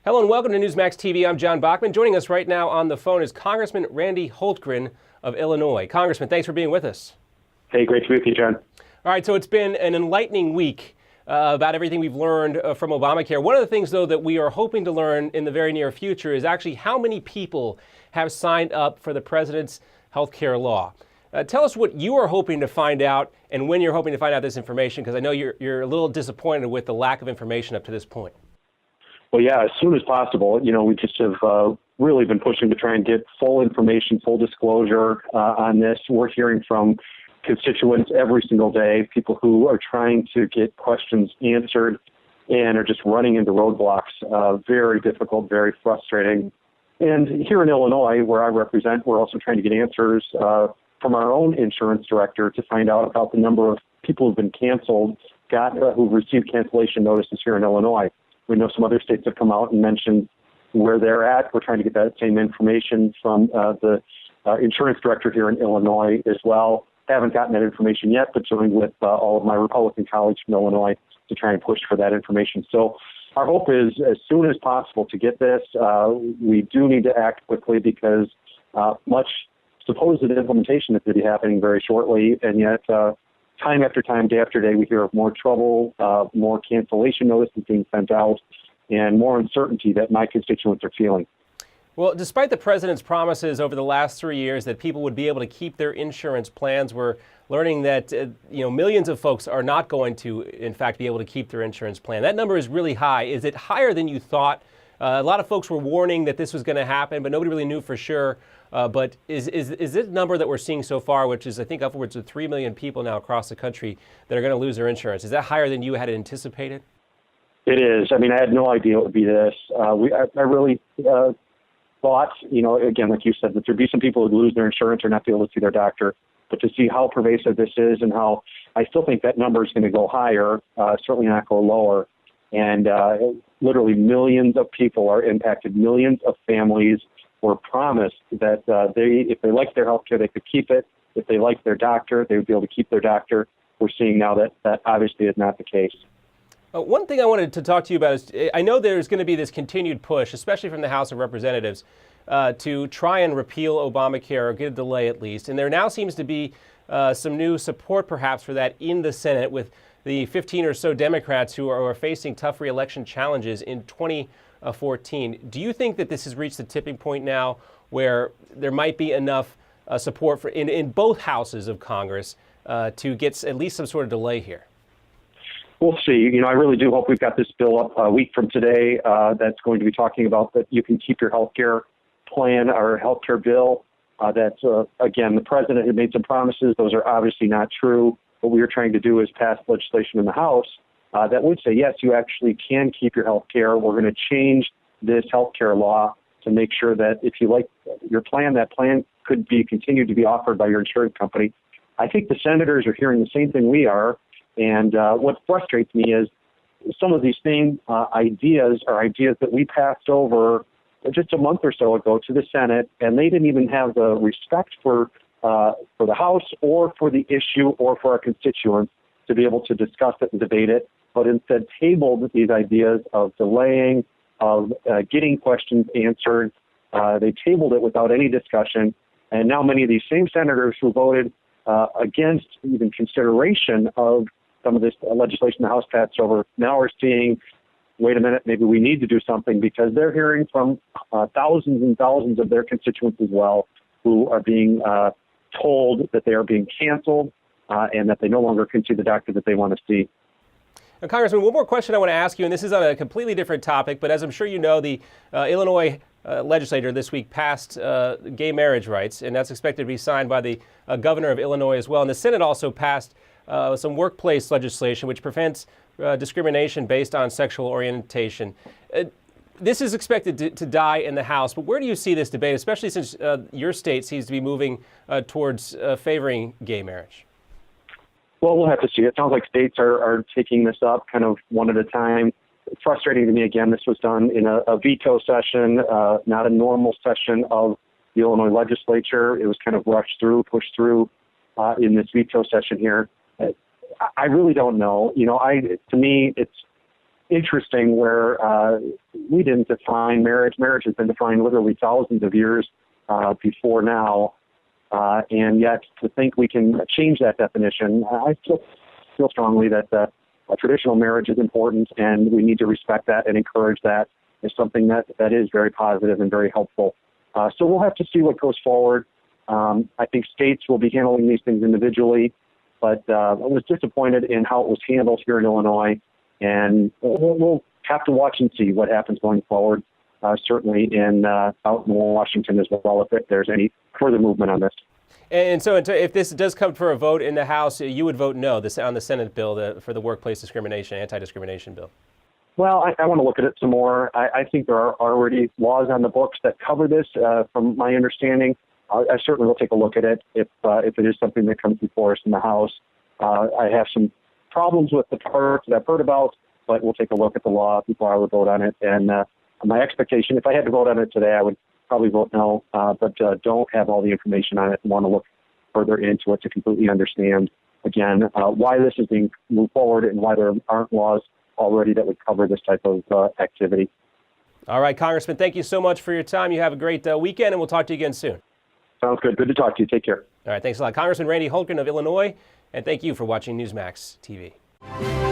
Hello and welcome to Newsmax TV. I'm John Bachman. Joining us right now on the phone is Congressman Randy Hultgren of Illinois. Congressman, thanks for being with us. Hey, great to be with you, John. All right, so it's been an enlightening week about everything we've learned from Obamacare. One of the things, though, that we are hoping to learn in the very near future is actually how many people have signed up for the president's health care law. Tell us what you are hoping to find out and when you're hoping to find out this information, because I know you're a little disappointed with the lack of information up to this point. Well, yeah, as soon as possible. We just have really been pushing to try and get full information, full disclosure on this. We're hearing from constituents every single day, people who are trying to get questions answered and are just running into roadblocks. Very difficult, very frustrating. And here in Illinois, where I represent, we're also trying to get answers from our own insurance director to find out about the number of people who've been canceled, who've received cancellation notices here in Illinois. We know some other states have come out and mentioned where they're at. We're trying to get that same information from the insurance director here in Illinois as well. Haven't gotten that information yet, but joined with all of my Republican colleagues from Illinois to try and push for that information. So our hope is as soon as possible to get this. We do need to act quickly because much supposed implementation is going to be happening very shortly, and yet time after time, day after day, we hear of more trouble, more cancellation notices being sent out, and more uncertainty that my constituents are feeling. Well, despite the president's promises over the last 3 years that people would be able to keep their insurance plans, we're learning that millions of folks are not going to, in fact, be able to keep their insurance plan. That number is really high. Is it higher than you thought? A lot of folks were warning that this was going to happen, but nobody really knew for sure. But is this number that we're seeing so far, which is I think upwards of 3 million people now across the country that are going to lose their insurance, is that higher than you had anticipated? It is. I mean, I had no idea it would be this. I really thought, again, like you said, that there'd be some people who'd lose their insurance or not be able to see their doctor. But to see how pervasive this is and how I still think that number is going to go higher, certainly not go lower. And literally millions of people are impacted. Millions of families were promised that if they liked their health care, they could keep it. If they liked their doctor, they would be able to keep their doctor. We're seeing now that obviously is not the case. One thing I wanted to talk to you about is I know there's going to be this continued push, especially from the House of Representatives, to try and repeal Obamacare or get a delay at least. And there now seems to be some new support perhaps for that in the Senate with the 15 or so Democrats who are facing tough re-election challenges in 2014. Do you think that this has reached the tipping point now where there might be enough support for in both houses of Congress to get at least some sort of delay here? We'll see. I really do hope we've got this bill up a week from today that's going to be talking about that you can keep your health care plan or health care bill. That's, again, the president had made some promises. Those are obviously not true. What we are trying to do is pass legislation in the House that would say, yes, you actually can keep your health care. We're going to change this health care law to make sure that if you like your plan, that plan could be continued to be offered by your insurance company. I think the senators are hearing the same thing we are. And what frustrates me is some of these same ideas are ideas that we passed over just a month or so ago to the Senate, and they didn't even have the respect for the House or for the issue or for our constituents to be able to discuss it and debate it, but instead tabled these ideas of delaying, of getting questions answered. They tabled it without any discussion, and now many of these same senators who voted against even consideration of some of this legislation the House passed over now are seeing, wait a minute, maybe we need to do something, because they're hearing from thousands and thousands of their constituents as well who are being told that they are being canceled and that they no longer can see the doctor that they want to see. Now, Congressman, one more question I want to ask you, and this is on a completely different topic, but as I'm sure you know, the Illinois legislature this week passed gay marriage rights, and that's expected to be signed by the governor of Illinois as well. And the Senate also passed some workplace legislation which prevents discrimination based on sexual orientation. This is expected to die in the House, but where do you see this debate, especially since your state seems to be moving towards favoring gay marriage? Well, we'll have to see. It sounds like states are taking this up kind of one at a time. It's frustrating to me, again, this was done in a veto session, not a normal session of the Illinois legislature. It was kind of rushed through, pushed through in this veto session here. I really don't know. To me, interesting where we didn't define marriage. Marriage has been defined literally thousands of years before now. And yet to think we can change that definition, I feel strongly that a traditional marriage is important, and we need to respect that and encourage that as something that is very positive and very helpful. So we'll have to see what goes forward. I think states will be handling these things individually, but I was disappointed in how it was handled here in Illinois, and we'll have to watch and see what happens going forward, certainly out in Washington as well, if there's any further movement on this. And so if this does come for a vote in the House, you would vote no on the Senate bill for the workplace discrimination, anti-discrimination bill? Well, I want to look at it some more. I think there are already laws on the books that cover this, from my understanding. I certainly will take a look at it if it is something that comes before us in the House. I have some problems with the parts that I've heard about, but we'll take a look at the law before I would vote on it. And my expectation, if I had to vote on it today, I would probably vote no, but don't have all the information on it and want to look further into it to completely understand, again, why this is being moved forward and why there aren't laws already that would cover this type of activity. All right, Congressman, thank you so much for your time. You have a great weekend, and we'll talk to you again soon. Sounds good. Good to talk to you. Take care. All right, thanks a lot. Congressman Randy Hultgren of Illinois, and thank you for watching Newsmax TV.